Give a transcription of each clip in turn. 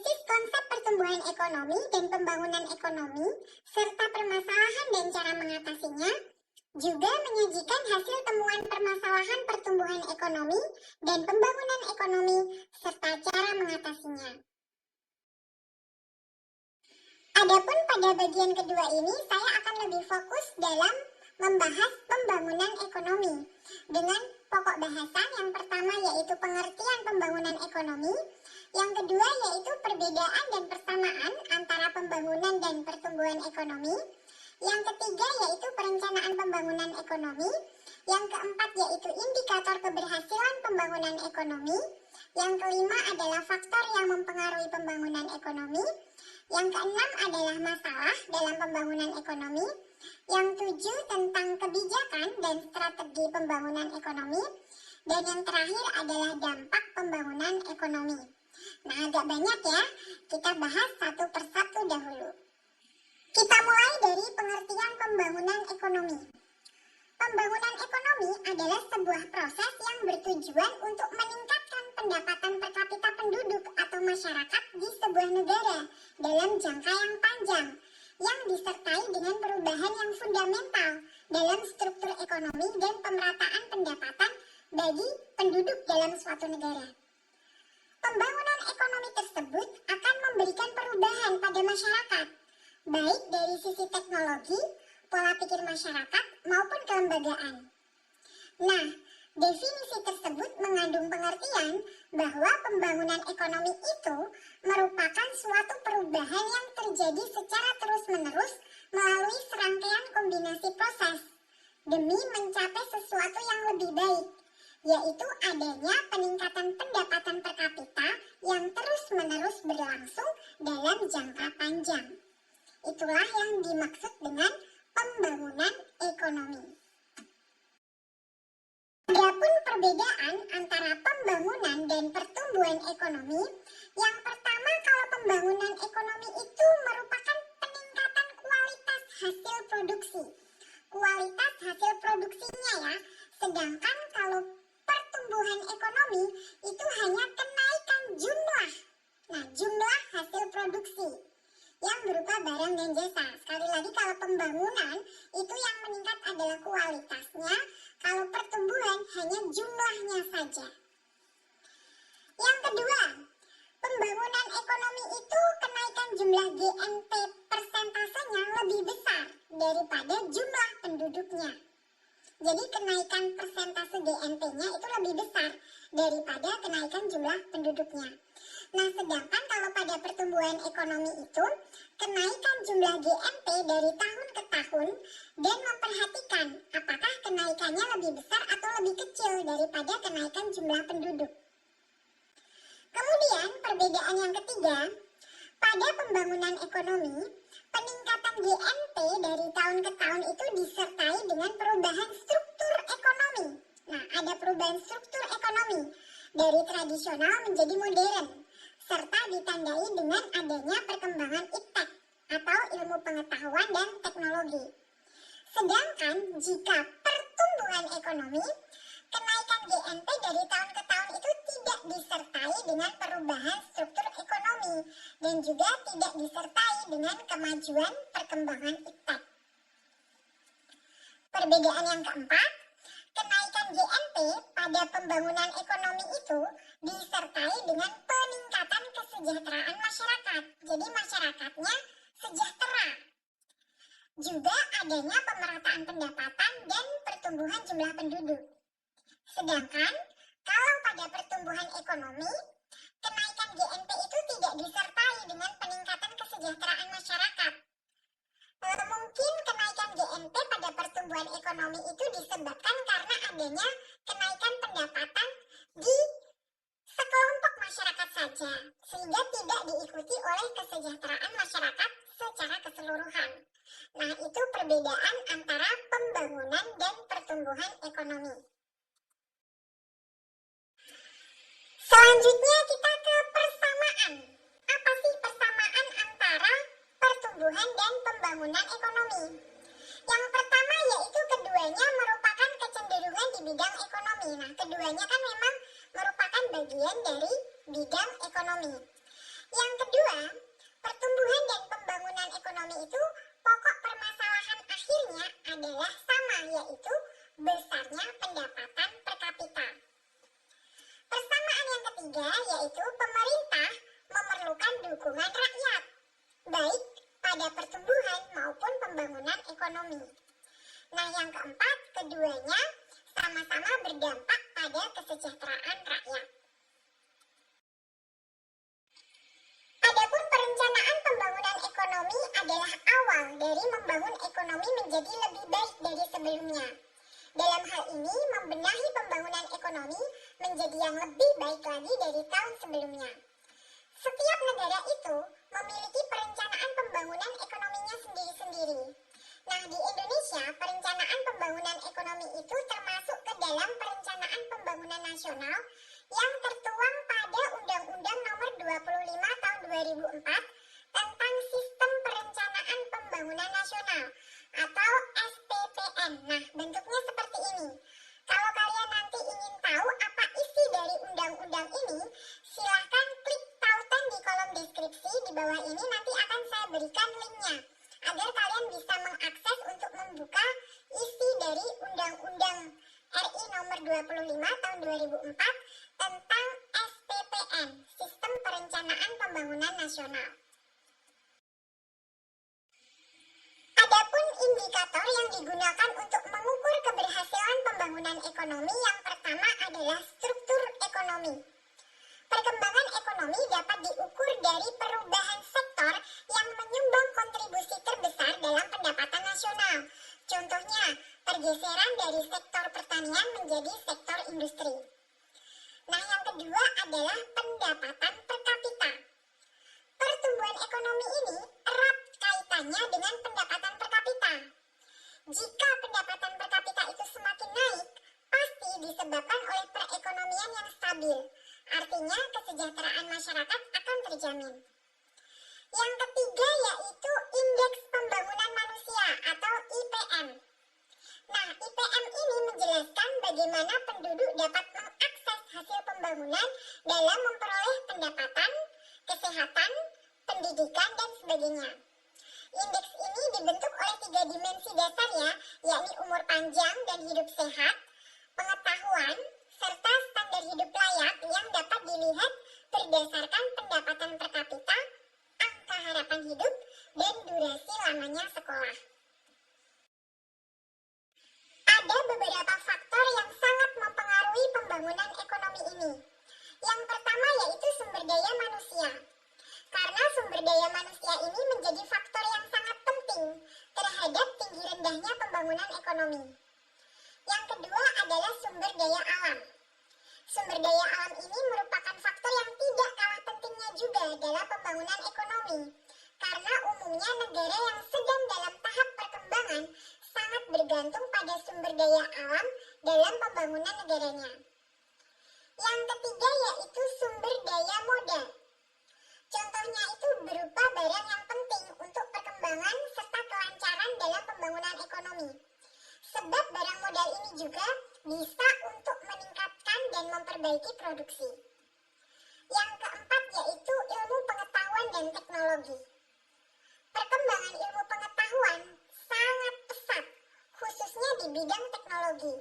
Analisis konsep pertumbuhan ekonomi dan pembangunan ekonomi, serta permasalahan dan cara mengatasinya, juga menyajikan hasil temuan permasalahan pertumbuhan ekonomi dan pembangunan ekonomi, serta cara mengatasinya. Adapun pada bagian kedua ini, saya akan lebih fokus dalam membahas pembangunan ekonomi dengan pokok bahasan yang pertama yaitu pengertian pembangunan ekonomi, yang kedua yaitu perbedaan dan persamaan antara pembangunan dan pertumbuhan ekonomi, yang ketiga yaitu perencanaan pembangunan ekonomi, yang keempat yaitu indikator keberhasilan pembangunan ekonomi, yang kelima adalah faktor yang mempengaruhi pembangunan ekonomi, yang keenam adalah masalah dalam pembangunan ekonomi, yang tujuh tentang kebijakan dan strategi pembangunan ekonomi, dan yang terakhir adalah dampak pembangunan ekonomi. Nah, agak banyak ya, kita bahas satu persatu dahulu. Kita mulai dari pengertian pembangunan ekonomi. Pembangunan ekonomi adalah sebuah proses yang bertujuan untuk meningkatkan pendapatan per kapita penduduk atau masyarakat di sebuah negara dalam jangka yang panjang, yang disertai dengan perubahan yang fundamental dalam struktur ekonomi dan pemerataan pendapatan bagi penduduk dalam suatu negara. Pembangunan ekonomi tersebut akan memberikan perubahan pada masyarakat, baik dari sisi teknologi, pola pikir masyarakat, maupun kelembagaan. Nah, definisi tersebut mengandung pengertian bahwa pembangunan ekonomi itu merupakan suatu perubahan yang terjadi secara terus-menerus melalui serangkaian kombinasi proses demi mencapai sesuatu yang lebih baik, yaitu adanya peningkatan pendapatan per kapita yang terus-menerus berlangsung dalam jangka panjang. Itulah yang dimaksud dengan pembangunan ekonomi. Adapun perbedaan antara pembangunan dan pertumbuhan ekonomi, yang pertama kalau pembangunan ekonomi itu merupakan peningkatan kualitas hasil produksi. Kualitas hasil produksinya ya, sedangkan kalau pertumbuhan ekonomi itu hanya kenaikan jumlah. Nah, jumlah hasil produksi yang berupa barang dan jasa. Sekali lagi kalau pembangunan itu yang meningkat adalah kualitasnya, kalau pertumbuhan hanya jumlahnya saja. Yang kedua, pembangunan ekonomi itu kenaikan jumlah GNP persentasenya lebih besar daripada jumlah penduduknya. Jadi kenaikan persentase GNP-nya itu lebih besar daripada kenaikan jumlah penduduknya. Nah, sedangkan kalau pada pertumbuhan ekonomi itu, kenaikan jumlah GNP dari tahun ke tahun dan memperhatikan apakah kenaikannya lebih besar atau lebih kecil daripada kenaikan jumlah penduduk. Kemudian perbedaan yang ketiga, pada pembangunan ekonomi, peningkatan GNP dari tahun ke tahun itu disertai dengan perubahan struktur ekonomi. Nah, ada perubahan struktur ekonomi dari tradisional menjadi modern, serta ditandai dengan adanya perkembangan iptek atau ilmu pengetahuan dan teknologi. Sedangkan jika pertumbuhan ekonomi, kenaikan GNP dari tahun ke tahun itu tidak disertai dengan perubahan struktur ekonomi dan juga tidak disertai dengan kemajuan perkembangan iptek. Perbedaan yang keempat, kenaikan GNP pada pembangunan ekonomi itu disertai dengan peningkatan kesejahteraan masyarakat. Jadi masyarakatnya sejahtera. Juga adanya pemerataan pendapatan dan pertumbuhan jumlah penduduk. Sedangkan kalau pada pertumbuhan ekonomi, kenaikan GNP itu tidak disertai dengan peningkatan kesejahteraan masyarakat. Mungkin kenaikan GNP pada pertumbuhan ekonomi itu disebabkan karena adanya kenaikan pendapatan di sekelompok masyarakat saja, sehingga tidak diikuti oleh kesejahteraan masyarakat secara keseluruhan. Nah, itu perbedaan antara pembangunan dan pertumbuhan ekonomi. Selanjutnya kita ke persamaan. Apa sih persamaan antara pertumbuhan dan pembangunan ekonomi? Yang pertama yaitu keduanya merupakan kecenderungan di bidang ekonomi. Nah, keduanya kan memang merupakan bagian dari bidang ekonomi. Yang kedua, pertumbuhan dan pembangunan ekonomi itu pokok permasalahan akhirnya adalah sama, yaitu besarnya pendapatan per kapita. Persamaan yang ketiga yaitu pemerintah memerlukan dukungan rakyat, baik pada pertumbuhan maupun pembangunan ekonomi. Nah, yang keempat, keduanya sama-sama berdampak pada kesejahteraan rakyat. Adapun perencanaan pembangunan ekonomi adalah awal dari membangun ekonomi menjadi lebih baik dari sebelumnya. Dalam hal ini, membenahi pembangunan ekonomi menjadi yang lebih baik lagi dari tahun sebelumnya. Setiap negara itu memiliki perencanaan pembangunan ekonominya sendiri-sendiri. Nah, di Indonesia, perencanaan pembangunan ekonomi itu termasuk ke dalam perencanaan pembangunan nasional yang tertuang pada Undang-Undang Nomor 25 Tahun 2004 tentang Sistem Perencanaan Pembangunan Nasional atau SPPN. Nah, bentuknya seperti ini. Kalau kalian nanti ingin tahu apa isi dari undang-undang ini, silahkan klik tautan di kolom deskripsi di bawah ini, nanti akan saya berikan linknya agar kalian bisa mengakses untuk membuka isi dari Undang-Undang RI Nomor 25 Tahun 2004 tentang SPPN, Sistem Perencanaan Pembangunan Nasional. Adapun indikator yang digunakan untuk mengukur keberhasilan pembangunan ekonomi yang pertama adalah struktur ekonomi. Perkembangan ekonomi dapat diukur dari perubahan sektor yang menyumbang kontribusi terbesar dalam pendapatan nasional. Contohnya, pergeseran dari sektor pertanian menjadi sektor industri. Nah, yang kedua adalah pendapatan per kapita. Pertumbuhan ekonomi ini erat kaitannya dengan pendapatan per kapita. Jika pendapatan per kapita itu semakin naik, pasti disebabkan oleh perekonomian yang stabil. Artinya, kesejahteraan masyarakat akan terjamin. Yang ketiga yaitu Indeks Pembangunan Manusia atau IPM. Nah, IPM ini menjelaskan bagaimana penduduk dapat mengakses hasil pembangunan dalam memperoleh pendapatan, kesehatan, pendidikan, dan sebagainya. Indeks ini dibentuk oleh 3 dimensi dasar yakni umur panjang dan hidup sehat, pengetahuan, serta standar hidup layak yang dapat dilihat berdasarkan pendapatan per kapita, angka harapan hidup, dan durasi lamanya sekolah. Ada beberapa faktor yang sangat mempengaruhi pembangunan ekonomi ini. Yang pertama yaitu sumber daya manusia. Karena sumber daya manusia ini menjadi faktor yang sangat penting terhadap tinggi rendahnya pembangunan ekonomi. Yang kedua adalah sumber daya alam. Sumber daya alam ini merupakan faktor yang tidak kalah pentingnya juga dalam pembangunan ekonomi. Karena umumnya negara yang sedang dalam tahap perkembangan sangat bergantung pada sumber daya alam dalam pembangunan negaranya. Yang ketiga yaitu sumber daya modal. Contohnya itu berupa barang yang penting untuk perkembangan serta kelancaran dalam pembangunan ekonomi. Sebab barang modal ini juga bisa untuk meningkatkan dan memperbaiki produksi. Yang keempat yaitu ilmu pengetahuan dan teknologi. Perkembangan ilmu pengetahuan sangat pesat, khususnya di bidang teknologi.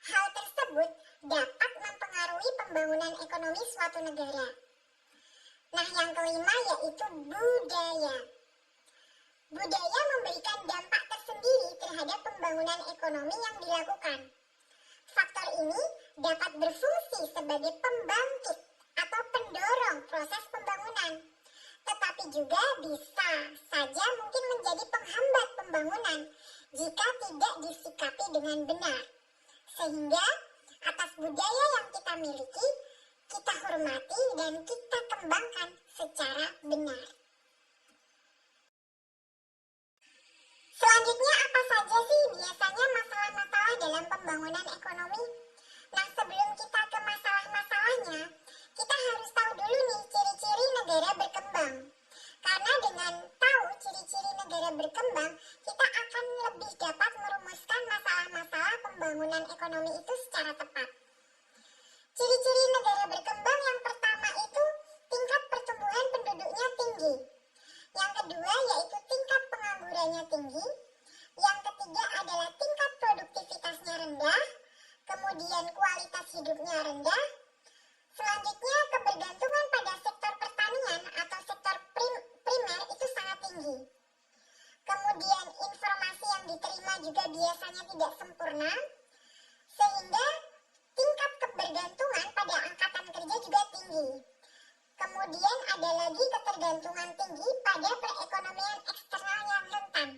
Hal tersebut dapat mempengaruhi pembangunan ekonomi suatu negara. Nah, yang kelima yaitu budaya. Budaya memberikan dampak tersendiri terhadap pembangunan ekonomi yang dilakukan. Faktor ini dapat berfungsi sebagai pembangkit atau pendorong proses pembangunan, tetapi juga bisa saja mungkin menjadi penghambat pembangunan jika tidak disikapi dengan benar. Sehingga atas budaya yang kita miliki, kita hormati dan kita kembangkan secara benar. Selanjutnya apa saja sih biasanya masalah-masalah dalam pembangunan ekonomi? Nah, sebelum kita ke masalah-masalahnya, kita harus tahu dulu nih ciri-ciri negara berkembang. Karena dengan tahu ciri-ciri negara berkembang, kita akan lebih dapat merumuskan masalah-masalah pembangunan ekonomi itu secara tepat. Ciri-ciri negara berkembang yang pertama itu tingkat pertumbuhan penduduk kemudian kualitas hidupnya rendah. Selanjutnya, kebergantungan pada sektor pertanian atau sektor primer itu sangat tinggi. Kemudian informasi yang diterima juga biasanya tidak sempurna, sehingga tingkat kebergantungan pada angkatan kerja juga tinggi. Kemudian ada lagi ketergantungan tinggi pada perekonomian eksternal yang rentan.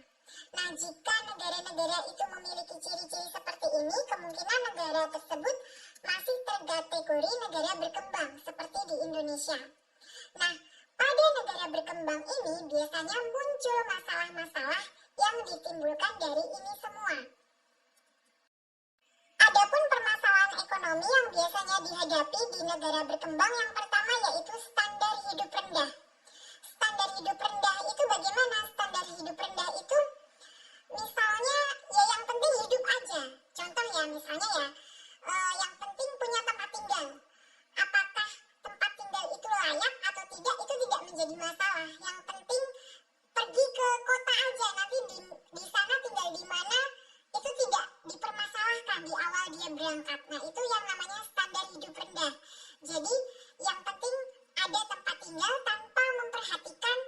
Nah, jika negara-negara itu memiliki ciri-ciri seperti ini, kemungkinan negara tersebut masih terkategori negara berkembang seperti di Indonesia. Nah, pada negara berkembang ini biasanya muncul masalah-masalah yang ditimbulkan dari ini semua. Adapun permasalahan ekonomi yang biasanya dihadapi di negara berkembang, yang pertama yaitu standar hidup rendah. Standar hidup rendah itu bagaimana? Standar hidup rendah itu misalnya ya yang penting hidup aja. Contoh ya, misalnya ya yang penting punya tempat tinggal. Apakah tempat tinggal itu layak atau tidak, itu tidak menjadi masalah. Yang penting pergi ke kota aja, nanti di sana tinggal di mana itu tidak dipermasalahkan di awal dia berangkat. Nah, itu yang namanya standar hidup rendah. Jadi yang penting ada tempat tinggal tanpa memperhatikan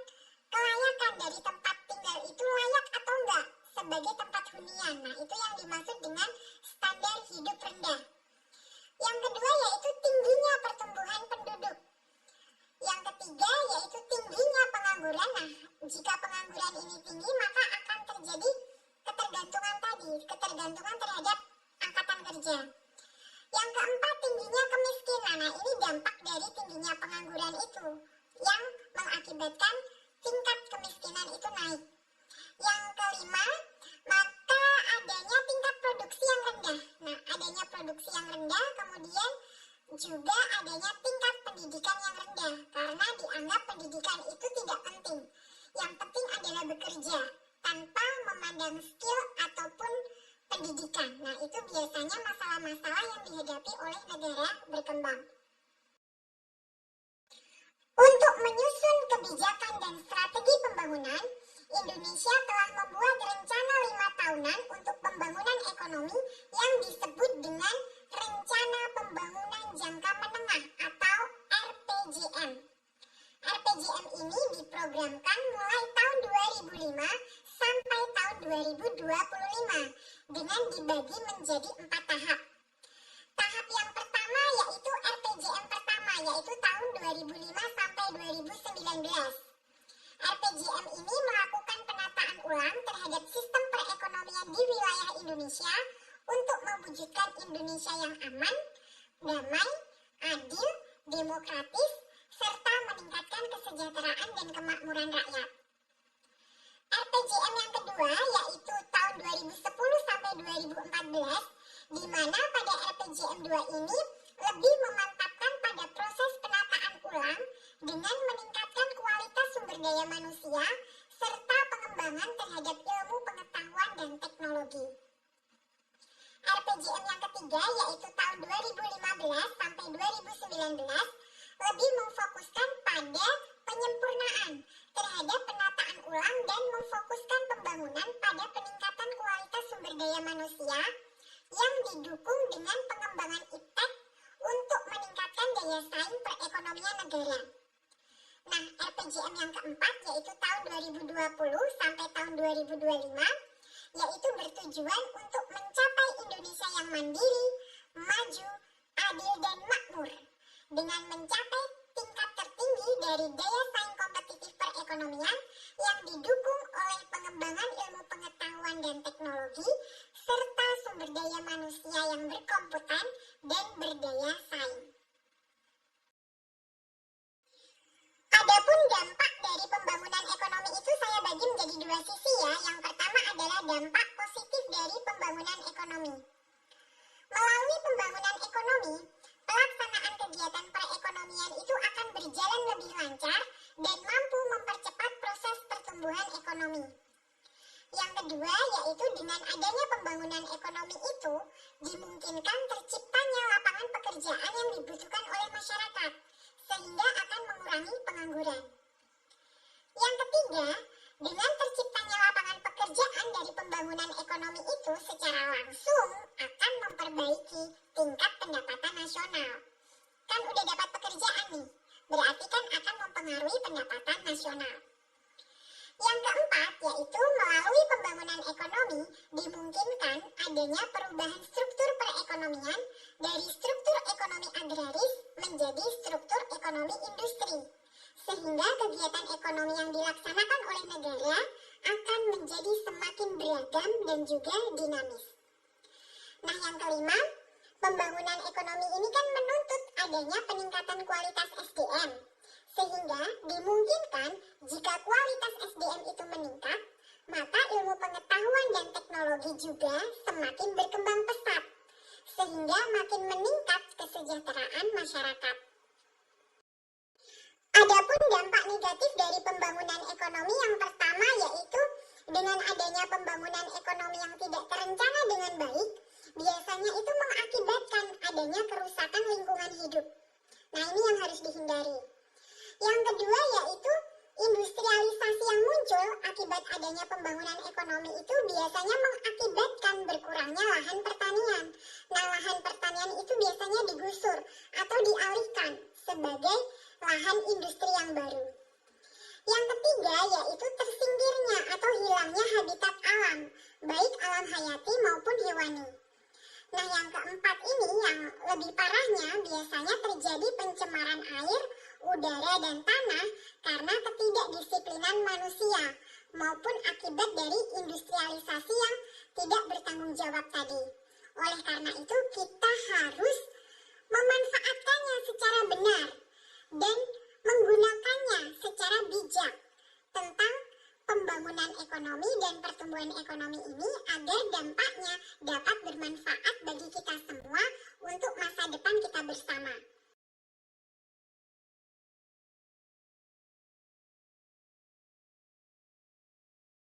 kelayakan dari tempat tinggal itu layak atau enggak sebagai tempat hunian. Nah, itu yang dimaksud dengan standar hidup rendah. Yang kedua yaitu tingginya pertumbuhan penduduk. Yang ketiga yaitu tingginya pengangguran. Nah, jika pengangguran ini tinggi, maka akan terjadi ketergantungan terhadap angkatan kerja. Yang keempat, tingginya kemiskinan. Nah, ini dampak dari tingginya pengangguran itu yang mengakibatkan tingkat kemiskinan itu naik. Yang kelima, maka adanya tingkat produksi yang rendah. Nah, adanya produksi yang rendah, kemudian juga adanya tingkat pendidikan yang rendah, karena dianggap pendidikan itu tidak penting. Yang penting adalah bekerja tanpa memandang skill ataupun pendidikan. Nah, itu biasanya masalah-masalah yang dihadapi oleh negara berkembang. Untuk menyusun kebijakan dan strategi pembangunan, Indonesia telah membuat rencana 5 tahunan untuk pembangunan ekonomi yang disebut dengan Rencana Pembangunan Jangka Menengah atau RPJM. RPJM ini diprogramkan mulai tahun 2005 sampai tahun 2025 dengan dibagi menjadi 4 tahap. Tahap yang pertama yaitu RPJM pertama, yaitu tahun 2005 sampai 2019. RPJM ini melakukan penataan ulang terhadap sistem perekonomian di wilayah Indonesia untuk mewujudkan Indonesia yang aman, damai, adil, demokratis, serta meningkatkan kesejahteraan dan kemakmuran rakyat. RPJM yang kedua yaitu tahun 2010 sampai 2014, di mana pada RPJM 2 ini lebih memantapkan pada proses penataan ulang dengan meningkatkan kualitas sumber daya manusia serta pengembangan terhadap ilmu pengetahuan dan teknologi. RPJM yang ketiga yaitu tahun 2015 sampai 2019 lebih memfokuskan pada penyempurnaan terhadap penataan ulang dan memfokuskan pembangunan pada peningkatan kualitas sumber daya manusia yang didukung dengan pengembangan iptek untuk meningkatkan daya saing perekonomian negara. Nah, RPJM yang keempat yaitu tahun 2020 sampai tahun 2025 yaitu bertujuan untuk mencapai Indonesia yang mandiri, maju, adil dan makmur dengan mencapai tingkat tertinggi dari daya saing kompetitif perekonomian yang didukung oleh pengembangan ilmu pengetahuan dan teknologi serta sumber daya manusia yang berkomputan dan berdaya saing. Adapun dampak dari pembangunan ekonomi itu saya bagi menjadi 2 sisi ya. Yang pertama adalah dampak positif dari pembangunan ekonomi. Melalui pembangunan ekonomi, pelaksanaan kegiatan perekonomian itu akan berjalan lebih lancar dan mampu mempercepat proses pertumbuhan ekonomi. Yang kedua yaitu dengan adanya pembangunan ekonomi itu dimungkinkan terciptanya lapangan pekerjaan yang dibutuhkan oleh masyarakat sehingga akan mengurangi pengangguran. Yang ketiga, dengan terciptanya lapangan pekerjaan dari pembangunan ekonomi itu secara langsung akan memperbaiki tingkat pendapatan nasional. Kan udah dapat pekerjaan nih, berarti kan akan mempengaruhi pendapatan nasional. Yang keempat, yaitu melalui pembangunan ekonomi dimungkinkan adanya perubahan struktur perekonomian dari struktur ekonomi agraris menjadi struktur ekonomi industri, sehingga kegiatan ekonomi yang dilaksanakan oleh negara akan menjadi semakin beragam dan juga dinamis. Nah, yang kelima, pembangunan ekonomi ini kan menuntut adanya peningkatan kualitas SDM, sehingga dimungkinkan jika kualitas SDM itu meningkat, maka ilmu pengetahuan dan teknologi juga semakin berkembang pesat, sehingga makin meningkat kesejahteraan masyarakat. Adapun dampak negatif dari pembangunan ekonomi yang pertama yaitu dengan adanya pembangunan ekonomi yang tidak terencana dengan baik, biasanya itu mengakibatkan adanya kerusakan lingkungan hidup. Nah, ini yang harus dihindari. Yang kedua yaitu industrialisasi yang muncul akibat adanya pembangunan ekonomi itu biasanya mengakibatkan berkurangnya lahan pertanian. Nah, lahan pertanian itu biasanya digusur atau dialihkan sebagai lahan industri yang baru. Yang ketiga yaitu tersingkirnya atau hilangnya habitat alam, baik alam hayati maupun hewani. Nah, yang keempat ini yang lebih parahnya biasanya terjadi pencemaran air, udara, dan tanah karena ketidakdisiplinan manusia maupun akibat dari industrialisasi yang tidak bertanggung jawab tadi. Oleh karena itu kita harus memanfaatkannya secara benar dan menggunakannya secara bijak tentang pembangunan ekonomi dan pertumbuhan ekonomi ini agar dampak